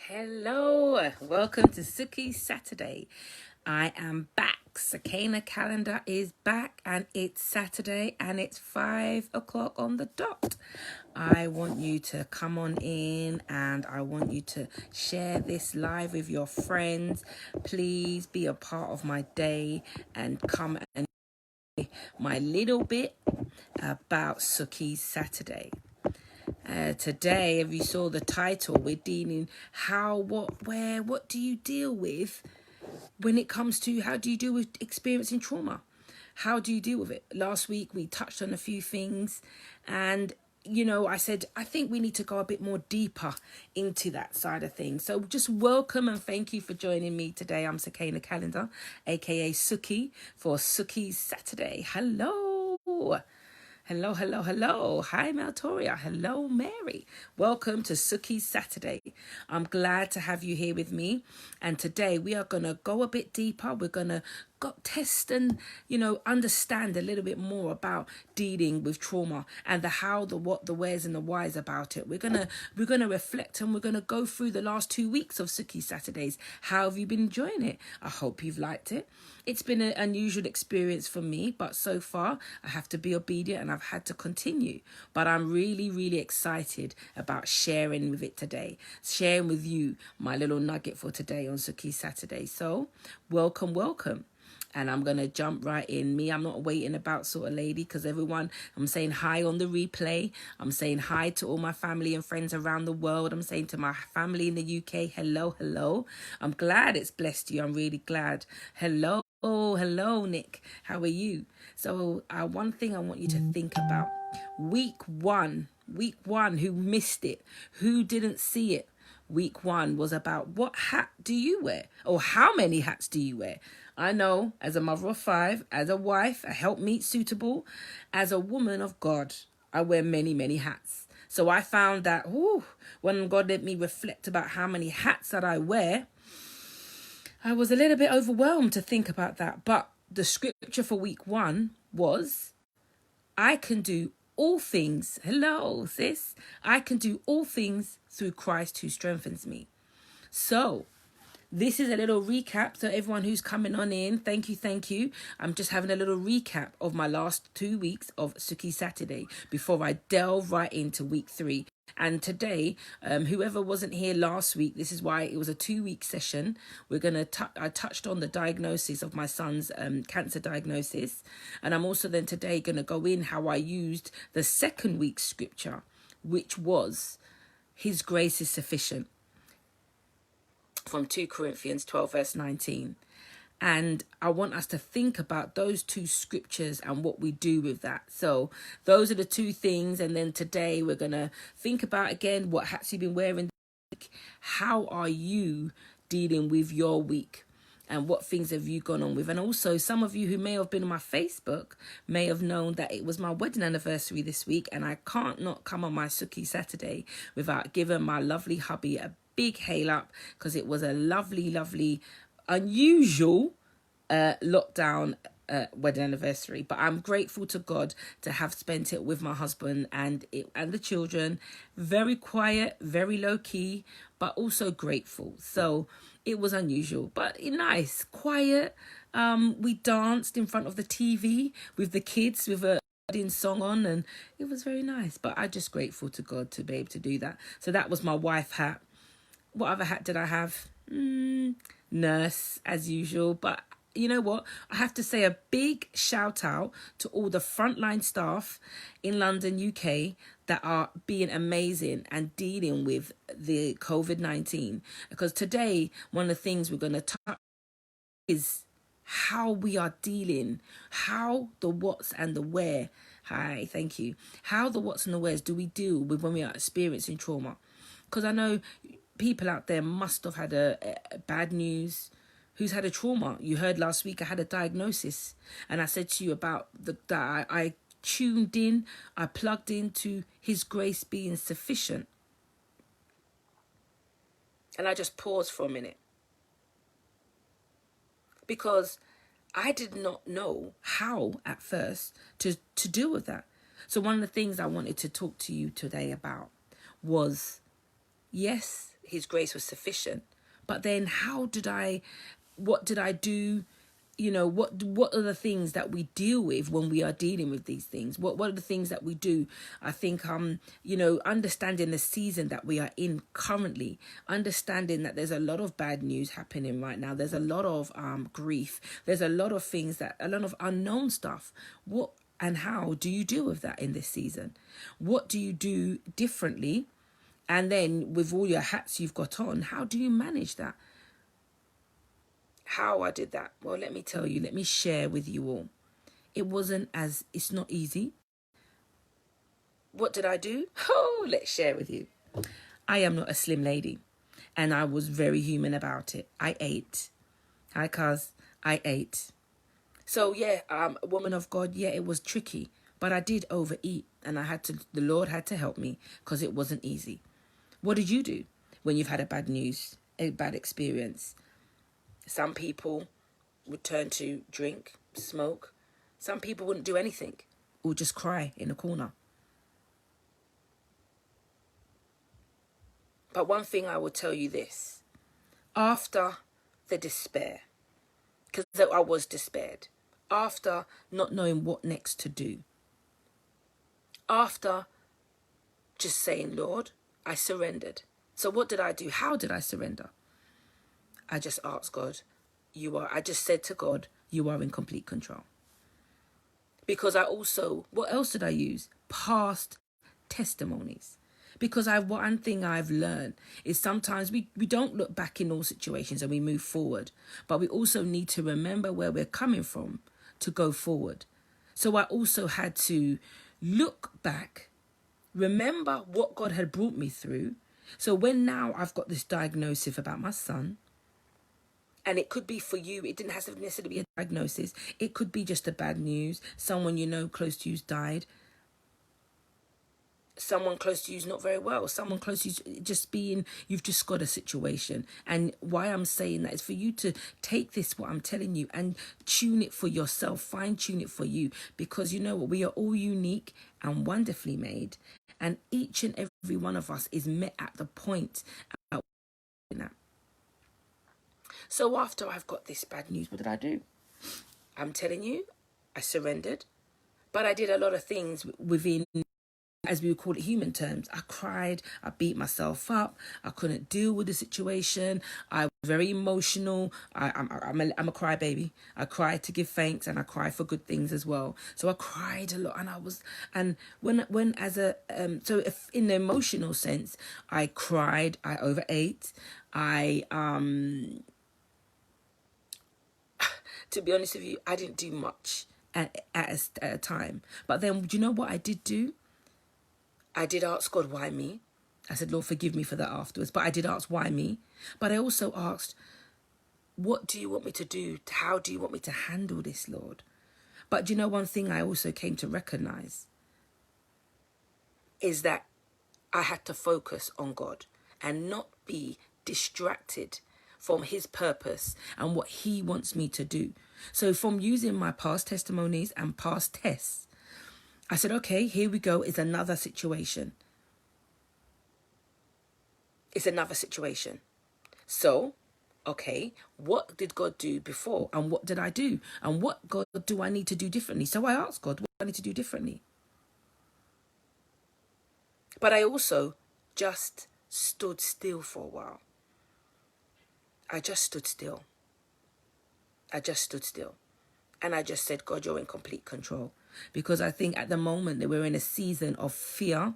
Hello, welcome to Sukey Saturday. I am back. Sakana calendar is back and it's Saturday and it's 5 o'clock on the dot. I want you to come on in and I want you to share this live with your friends. Please be a part of my day and come and my little bit about Sukey Saturday. Today, if you saw the title, we're dealing how, what, where, what do you deal with when it comes to how do you deal with experiencing trauma? How do you deal with it? Last week, we touched on a few things and I said, I think we need to go a bit more deeper into that side of things. So just welcome and thank you for joining me today. I'm Sakana Calendar, aka Sukey, for Sukey Saturday. Hello. Hello, hello, hello. Hi, Meltoria. Hello, Mary. Welcome to Sukey Saturday. I'm glad to have you here with me. And today we are going to go a bit deeper. We're going to test and, understand a little bit more about dealing with trauma and the how, the what, the wheres and the whys about it. We're going to reflect and we're going to go through the last 2 weeks of Sukey Saturdays. How have you been enjoying it? I hope you've liked it. It's been an unusual experience for me, but so far I have to be obedient and I've had to continue. But I'm really, really excited about sharing with it today, sharing with you my little nugget for today on Sukey Saturday. So welcome, welcome. And I'm going to jump right in. I'm not waiting about sort of lady because everyone, I'm saying hi on the replay. I'm saying hi to all my family and friends around the world. I'm saying to my family in the UK, hello, hello. I'm glad it's blessed you. I'm really glad. Hello. Oh, hello, Nick. How are you? So one thing I want you to think about. Week one, who missed it? Who didn't see it? Week one was about what hat do you wear? Or how many hats do you wear? I know, as a mother of 5, as a wife, a helpmeet suitable, as a woman of God, I wear many, many hats. So I found that when God let me reflect about how many hats that I wear, I was a little bit overwhelmed to think about that. But the scripture for week one was, I can do all things. Hello, sis. I can do all things through Christ who strengthens me. So this is a little recap. So everyone who's coming on in, thank you. I'm just having a little recap of my last 2 weeks of Sukey Saturday before I delve right into week 3. And today, whoever wasn't here last week, this is why it was a 2-week session. I touched on the diagnosis of my son's cancer diagnosis. And I'm also then today going to go in how I used the second week's scripture, which was, His grace is sufficient, from 2 Corinthians 12 verse 19. And I want us to think about those 2 scriptures and what we do with that. So those are the 2 things. And then today we're going to think about, again, what hats you've been wearing. How are you dealing with your week? And what things have you gone on with? And also, some of you who may have been on my Facebook may have known that it was my wedding anniversary this week. And I can't not come on my Sukey Saturday without giving my lovely hubby a big hail up, because it was a lovely, unusual lockdown wedding anniversary. But I'm grateful to God to have spent it with my husband and the children. Very quiet, very low key, but also grateful. So it was unusual, but nice, quiet. We danced in front of the TV with the kids with a song on, and it was very nice. But I'm just grateful to God to be able to do that. So that was my wife hat. What other hat did I have? Nurse, as usual. But you know what? I have to say a big shout out to all the frontline staff in London, UK, that are being amazing and dealing with the COVID-19. Because today, one of the things we're going to touch is how we are dealing, how the what's and the where. Hi, thank you. How the what's and the wheres do we deal with when we are experiencing trauma? Because I know people out there must have had a bad news. Who's had a trauma? You heard last week I had a diagnosis, and I said to you about that I tuned in, I plugged into His grace being sufficient. And I just paused for a minute, because I did not know how at first to deal with that. So one of the things I wanted to talk to you today about was, yes, his grace was sufficient. But then what did I do? What are the things that we deal with when we are dealing with these things? What are the things that we do? I think understanding the season that we are in currently, understanding that there's a lot of bad news happening right now. There's a lot of grief. There's a lot of a lot of unknown stuff. What and how do you deal with that in this season? What do you do differently? And then with all your hats you've got on, how do you manage that? How I did that? Well, let me tell you, let me share with you all. It's not easy. What did I do? Oh, let's share with you. I am not a slim lady, and I was very human about it. I ate. Hi, cuz. I ate. So yeah, woman of God, yeah, it was tricky, but I did overeat, and the Lord had to help me because it wasn't easy. What did you do when you've had a bad experience? Some people would turn to drink, smoke. Some people wouldn't do anything or just cry in a corner. But one thing I will tell you this. After the despair, because I was despaired, after not knowing what next to do, after just saying, Lord, I surrendered. So what did I do? How did I surrender? I just asked God, I just said to God, you are in complete control. Because what else did I use? Past testimonies. Because one thing I've learned is sometimes we don't look back in all situations and we move forward. But we also need to remember where we're coming from to go forward. So I also had to look back, remember what God had brought me through. So when now I've got this diagnosis about my son, and it could be for you, it didn't have to necessarily be a diagnosis. It could be just a bad news. Someone close to you's died. Someone close to you's not very well. Someone close to you you've just got a situation. And why I'm saying that is for you to take this, what I'm telling you, and tune it for yourself, fine tune it for you. Because you know what, we are all unique and wonderfully made. And each and every one of us is met at the point at that. So after I've got this bad news, what did I do? I'm telling you, I surrendered. But I did a lot of things within, as we would call it, human terms. I cried. I beat myself up. I couldn't deal with the situation. I was very emotional. I'm a crybaby. I cry to give thanks, and I cry for good things as well. So I cried a lot, and if in the emotional sense, I cried. I overate. To be honest with you, I didn't do much at a time. But then, do you know what I did do? I did ask God, why me? I said, Lord, forgive me for that afterwards. But I did ask, why me? But I also asked, what do you want me to do? How do you want me to handle this, Lord? But do you know one thing I also came to recognize is that I had to focus on God and not be distracted from his purpose and what he wants me to do. So from using my past testimonies and past tests, I said, okay, here we go. It's another situation. It's another situation. So, okay, what did God do before? And what did I do? And what God do I need to do differently? So I asked God, what do I need to do differently? But I also just stood still for a while. I just stood still. And I just said, God, you're in complete control. Because I think at the moment that we're in a season of fear.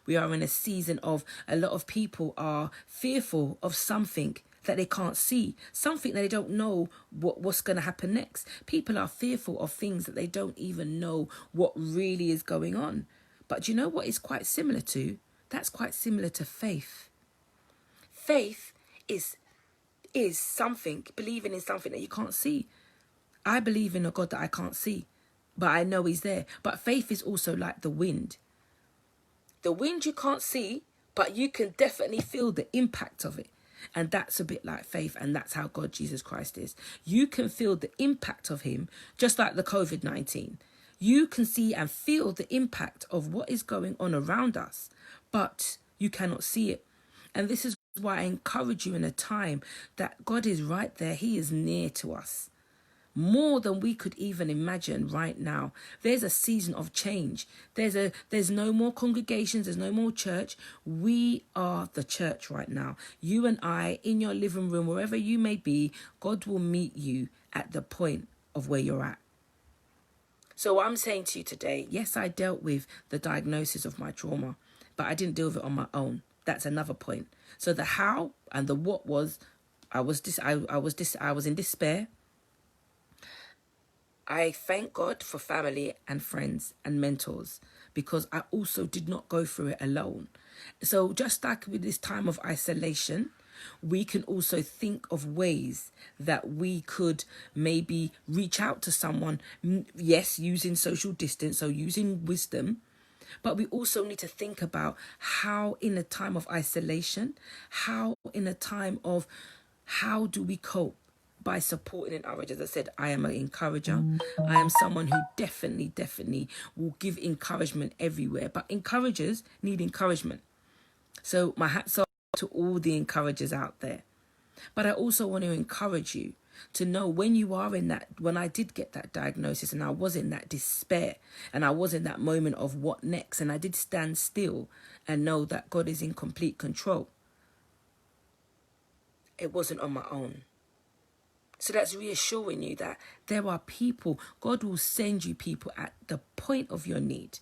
We are in a season of a lot of people are fearful of something that they can't see, something that they don't know what's going to happen next. People are fearful of things that they don't even know what really is going on. But you know what is quite similar to? That's quite similar to faith. Faith is something, believing in something that you can't see. I believe in a God that I can't see, but I know he's there. But faith is also like the wind. The wind you can't see, but you can definitely feel the impact of it. And that's a bit like faith, and that's how God Jesus Christ is. You can feel the impact of him, just like the COVID-19. You can see and feel the impact of what is going on around us, but you cannot see it. And this is why I encourage you in a time that God is right there. He is near to us. More than we could even imagine right now. There's a season of change. There's no more congregations, there's no more church. We are the church right now. You and I, in your living room, wherever you may be, God will meet you at the point of where you're at. So what I'm saying to you today, yes, I dealt with the diagnosis of my trauma, but I didn't deal with it on my own. That's another point. So the how and the what was, I was in despair. I thank God for family and friends and mentors, because I also did not go through it alone. So just like with this time of isolation, we can also think of ways that we could maybe reach out to someone, yes, using social distance, so using wisdom, but we also need to think about how in a time of isolation, how in a time of how do we cope? By supporting and encouraging. As I said, I am an encourager. I am someone who definitely will give encouragement everywhere. But encouragers need encouragement. So my hats off to all the encouragers out there. But I also want to encourage you to know when you are in that, when I did get that diagnosis and I was in that despair and I was in that moment of what next, and I did stand still and know that God is in complete control. It wasn't on my own. So that's reassuring you that there are people, God will send you people at the point of your need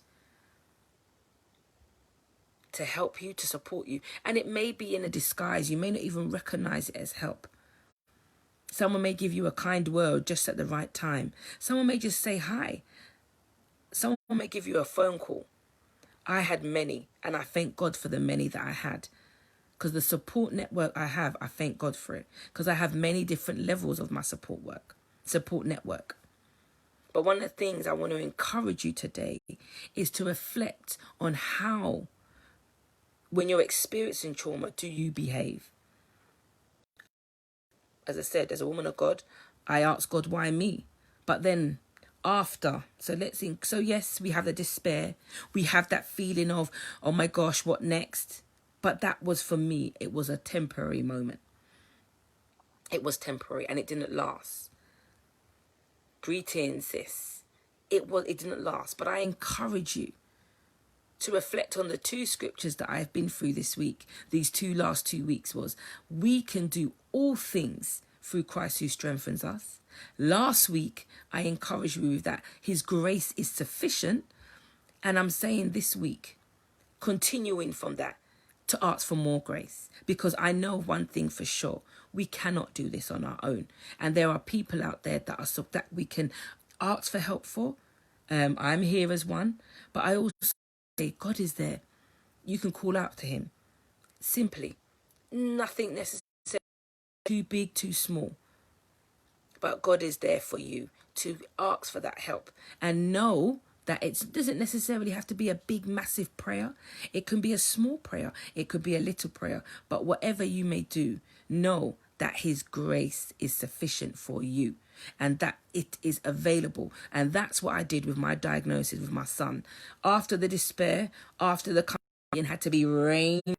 to help you, to support you. And it may be in a disguise. You may not even recognize it as help. Someone may give you a kind word just at the right time. Someone may just say hi. Someone may give you a phone call. I had many, and I thank God for the many that I had. Because the support network I have, I thank God for it. Because I have many different levels of my support network. But one of the things I want to encourage you today is to reflect on how, when you're experiencing trauma, do you behave? As I said, as a woman of God, I ask God, why me? But then after, so let's think. So yes, we have the despair. We have that feeling of, oh my gosh, what next? But that was, for me, it was a temporary moment. It was temporary and it didn't last. Greetings, sis. It didn't last. But I encourage you to reflect on the two scriptures that I have been through this week. These last 2 weeks was, we can do all things through Christ who strengthens us. Last week, I encouraged you with that. His grace is sufficient. And I'm saying this week, continuing from that, to ask for more grace, because I know one thing for sure: we cannot do this on our own, and there are people out there that we can ask for help for. I'm here as one, but I also say God is there. You can call out to him simply. Nothing necessarily too big, too small, but God is there for you to ask for that help, and know that it doesn't necessarily have to be a big, massive prayer. It can be a small prayer. It could be a little prayer. But whatever you may do, know that his grace is sufficient for you and that it is available. And that's what I did with my diagnosis with my son. After the despair, after the crying had to be rained,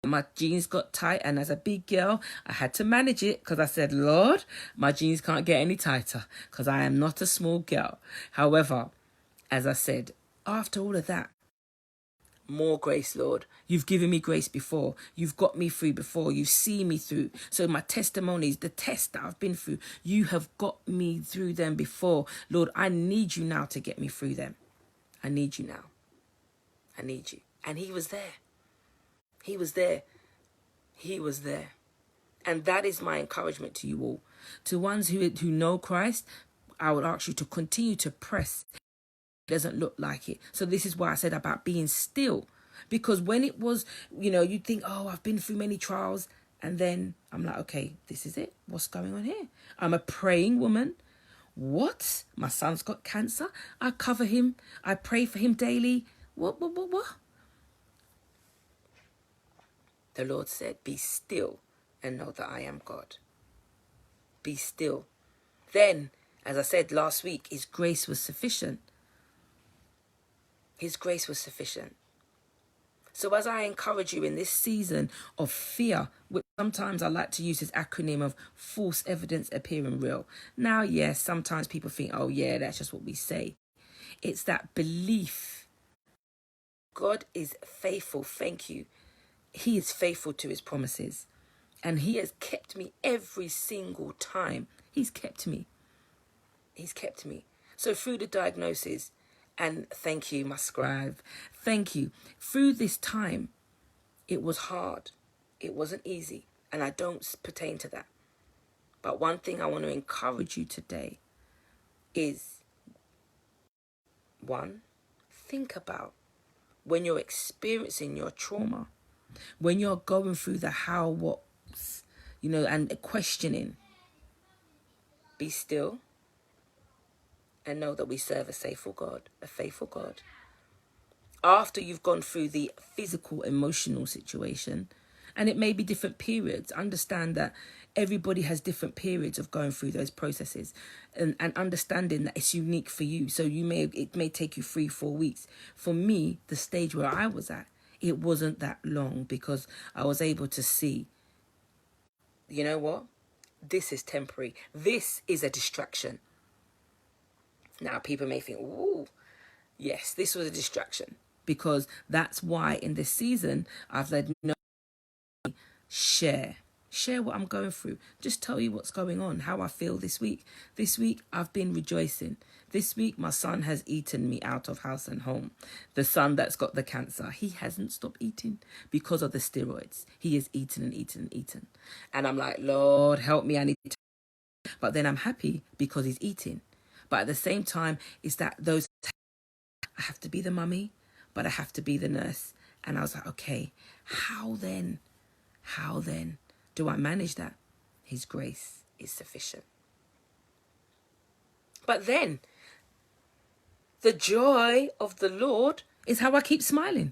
my jeans got tight, and as a big girl, I had to manage it, because I said, Lord, my jeans can't get any tighter, because I am not a small girl. However, as I said, after all of that, more grace, Lord. You've given me grace before. You've got me through before. You've seen me through. So my testimonies, the tests that I've been through, you have got me through them before. Lord, I need you now to get me through them. I need you now. I need you. And he was there. He was there. He was there. And that is my encouragement to you all. To ones who know Christ, I would ask you to continue to press. Doesn't look like it. So this is why I said about being still, because when it was, you think, oh, I've been through many trials, and then I'm like, okay, this is it. What's going on here? I'm a praying woman. What? My son's got cancer. I cover him. I pray for him daily. What? The Lord said, be still and know that I am God. Be still. Then, as I said last week, his grace was sufficient. His grace was sufficient. So as I encourage you in this season of fear, which sometimes I like to use this acronym of false evidence appearing real. Now, yes, sometimes people think, oh yeah, that's just what we say. It's that belief. God is faithful. Thank you. He is faithful to his promises. And he has kept me every single time. He's kept me. He's kept me. So through the diagnosis, and thank you, my scribe, thank you. Through this time, it was hard. It wasn't easy. And I don't pertain to that. But one thing I want to encourage you today is, one, think about when you're experiencing your trauma, when you're going through the how, what's, and questioning, be still and know that we serve a faithful God, a faithful God. After you've gone through the physical, emotional situation, and it may be different periods, understand that everybody has different periods of going through those processes, and understanding that it's unique for you. So it may take you 3-4 weeks. For me, the stage where I was at, it wasn't that long, because I was able to see, you know what? This is temporary. This is a distraction. Now, people may think, ooh, yes, this was a distraction. Because that's why in this season, I've let no share what I'm going through. Just tell you what's going on, how I feel this week. This week, I've been rejoicing. This week, my son has eaten me out of house and home. The son that's got the cancer, he hasn't stopped eating because of the steroids. He is eating and eating and eating. And I'm like, Lord, help me. I need to. But then I'm happy because he's eating. But at the same time, it's that I have to be the mummy, but I have to be the nurse. And I was like, okay, how then do I manage that? His grace is sufficient. But then, the joy of the Lord is how I keep smiling.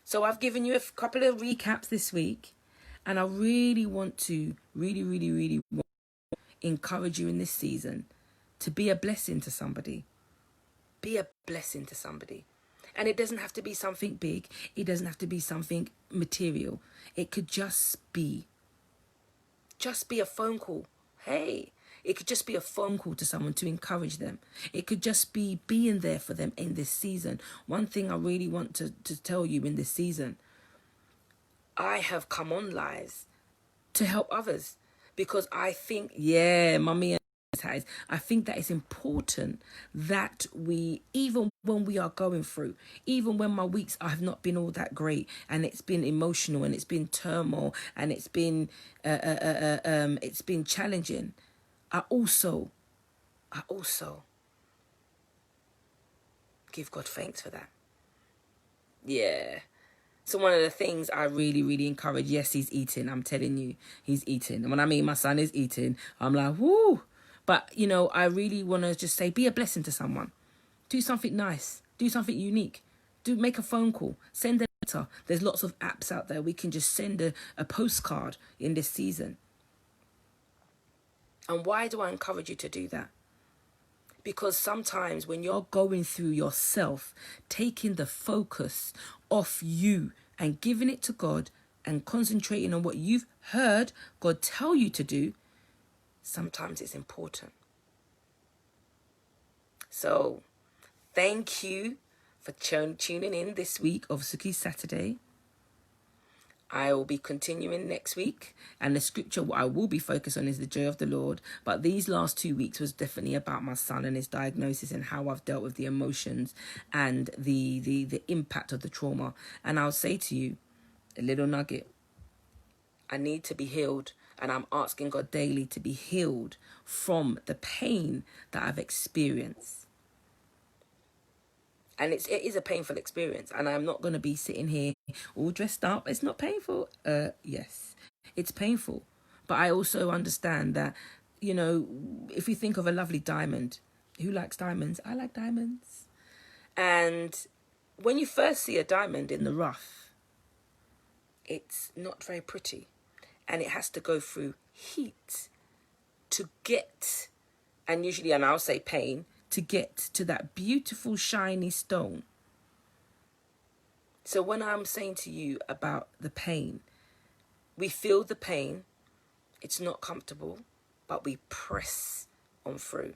So I've given you a couple of recaps this week, and I really want to, really encourage you in this season to be a blessing to somebody. Be a blessing to somebody. And it doesn't have to be something big. It doesn't have to be something material. It could just be a phone call. Hey, it could just be a phone call to someone to encourage them. It could just be being there for them in this season. One thing I really want to tell you in this season, I have come on lives to help others, because I think, mummy, I think that it's important that we, even when we are going through, even when my weeks have not been all that great, and it's been emotional, and it's been turmoil, and it's been challenging, I also give God thanks for that. Yeah. So one of the things I really encourage, yes, he's eating. I'm telling you, he's eating. And when I mean my son is eating, I'm like, woo. But, I really want to just say, be a blessing to someone. Do something nice. Do something unique. Make a phone call. Send a letter. There's lots of apps out there. We can just send a postcard in this season. And why do I encourage you to do that? Because sometimes when you're going through yourself, taking the focus off you and giving it to God and concentrating on what you've heard God tell you to do, sometimes it's important. So, thank you for tuning in this week of Sukey Saturday. I will be continuing next week, and the scripture I will be focused on is the joy of the Lord. But these last 2 weeks was definitely about my son and his diagnosis, and how I've dealt with the emotions and the impact of the trauma. And I'll say to you, a little nugget, I need to be healed, and I'm asking God daily to be healed from the pain that I've experienced. And it is a painful experience, and I'm not going to be sitting here all dressed up. It's not painful. Yes, it's painful. But I also understand that, if you think of a lovely diamond, who likes diamonds? I like diamonds. And when you first see a diamond in the rough, it's not very pretty. And it has to go through heat to get, and usually, and I'll say pain, to get to that beautiful shiny stone. So when I'm saying to you about the pain, we feel the pain. It's not comfortable, but we press on through.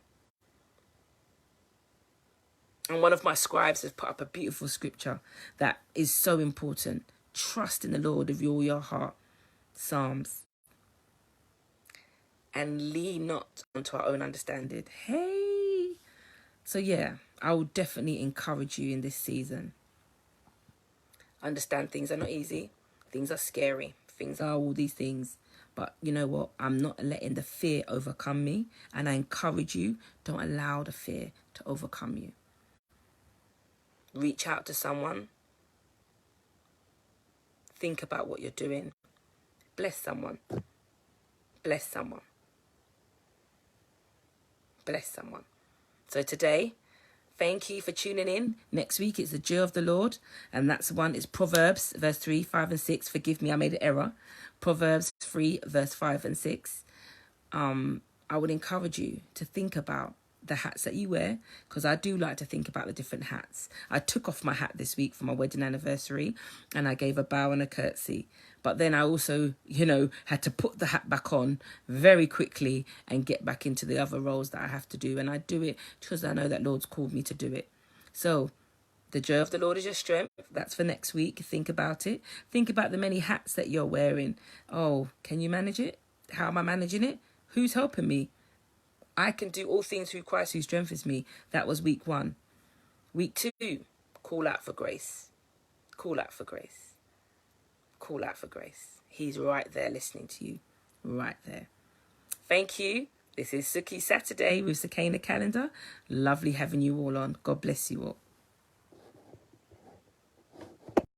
And one of my scribes has put up a beautiful scripture that is so important. Trust in the Lord with all your heart. Psalms. And lean not onto our own understanding. Hey. So yeah, I will definitely encourage you in this season. Understand things are not easy. Things are scary. Things are all these things. But you know what? I'm not letting the fear overcome me. And I encourage you, don't allow the fear to overcome you. Reach out to someone. Think about what you're doing. Bless someone. Bless someone. Bless someone. So today, thank you for tuning in. Next week, it's the joy of the Lord. And that's one. It's Proverbs, verse 3, 5 and 6. Forgive me, I made an error. Proverbs 3, verse 5 and 6. I would encourage you to think about the hats that you wear, because I do like to think about the different hats. I took off my hat this week for my wedding anniversary and I gave a bow and a curtsy. But then I also, had to put the hat back on very quickly and get back into the other roles that I have to do. And I do it because I know that Lord's called me to do it. So the joy of the Lord is your strength. That's for next week. Think about it. Think about the many hats that you're wearing. Oh, can you manage it? How am I managing it? Who's helping me? I can do all things through Christ who strengthens me. That was week 1. Week 2, call out for grace. Call out for grace. Call out for grace. He's right there listening to you. Right there. Thank you. This is Sukey Saturday with Sukey Calendar. Lovely having you all on. God bless you all.